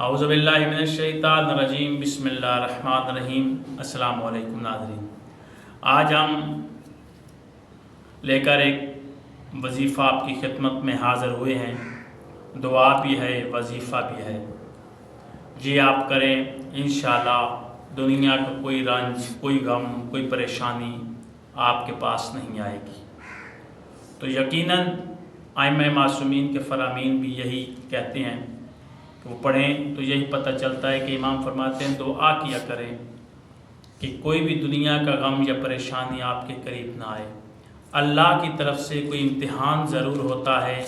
اعوذ باللہ من الشیطان الرجیم بسم اللہ الرحمن الرحیم۔ السلام علیکم ناظرین، آج ہم لے کر ایک وظیفہ آپ کی خدمت میں حاضر ہوئے ہیں۔ دعا بھی ہے، وظیفہ بھی ہے، یہ آپ کریں انشاءاللہ دنیا کا کوئی رنج، کوئی غم، کوئی پریشانی آپ کے پاس نہیں آئے گی۔ تو یقیناً ائمہ معصومین کے فرامین بھی یہی کہتے ہیں کہ وہ پڑھیں تو یہی پتہ چلتا ہے کہ امام فرماتے ہیں دعا کیا کریں کہ کوئی بھی دنیا کا غم یا پریشانی آپ کے قریب نہ آئے۔ اللہ کی طرف سے کوئی امتحان ضرور ہوتا ہے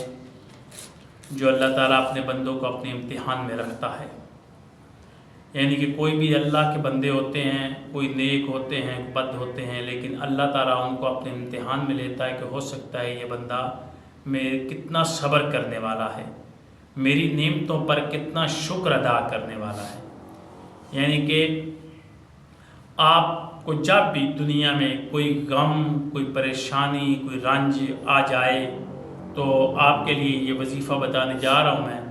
جو اللہ تعالیٰ اپنے بندوں کو اپنے امتحان میں رکھتا ہے، یعنی کہ کوئی بھی اللہ کے بندے ہوتے ہیں، کوئی نیک ہوتے ہیں، بد ہوتے ہیں، لیکن اللہ تعالیٰ ان کو اپنے امتحان میں لیتا ہے کہ ہو سکتا ہے یہ بندہ میں کتنا صبر کرنے والا ہے، میری نعمتوں پر کتنا شکر ادا کرنے والا ہے۔ یعنی کہ آپ کو جب بھی دنیا میں کوئی غم، کوئی پریشانی، کوئی رنج آ جائے تو آپ کے لیے یہ وظیفہ بتانے جا رہا ہوں میں۔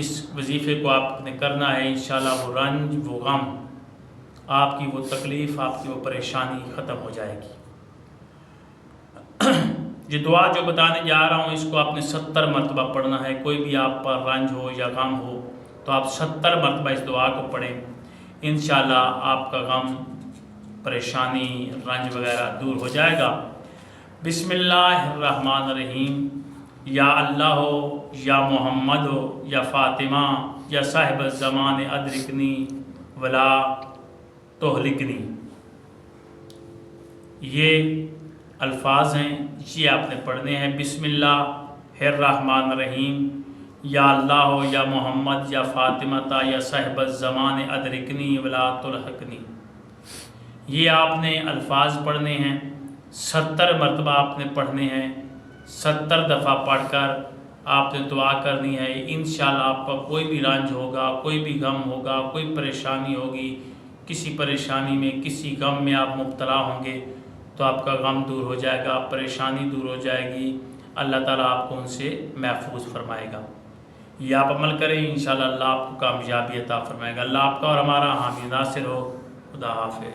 اس وظیفے کو آپ نے کرنا ہے، انشاءاللہ وہ رنج، وہ غم، آپ کی وہ تکلیف، آپ کی وہ پریشانی ختم ہو جائے گی۔ یہ دعا جو بتانے جا رہا ہوں اس کو آپ نے 70 مرتبہ پڑھنا ہے۔ کوئی بھی آپ پر رنج ہو یا غم ہو تو آپ 70 مرتبہ اس دعا کو پڑھیں، انشاءاللہ آپ کا غم، پریشانی، رنج وغیرہ دور ہو جائے گا۔ بسم اللہ الرحمن الرحیم۔ یا اللہ ہو، یا محمد ہو، یا فاطمہ، یا صاحب الزمان ادرکنی ولا تہلکنی، یہ الفاظ ہیں، یہ آپ نے پڑھنے ہیں۔ بسم اللہ الرحمن الرحیم۔ یا اللہ ہو، یا محمد، یا فاطمہ تا، یا صاحب الزمان ادرکنی ولا تلحقنی، یہ آپ نے الفاظ پڑھنے ہیں، 70 مرتبہ آپ نے پڑھنے ہیں۔ 70 دفعہ پڑھ کر آپ نے دعا کرنی ہے۔ انشاءاللہ آپ کا کوئی بھی رنج ہوگا، کوئی بھی غم ہوگا، کوئی پریشانی ہوگی، کسی پریشانی میں، کسی غم میں آپ مبتلا ہوں گے تو آپ کا غم دور ہو جائے گا، پریشانی دور ہو جائے گی، اللہ تعالیٰ آپ کو ان سے محفوظ فرمائے گا۔ یہ آپ عمل کریں، انشاءاللہ اللہ آپ کو کامیابی عطا فرمائے گا۔ اللہ آپ کا اور ہمارا حامی ناصر ہو۔ خدا حافظ۔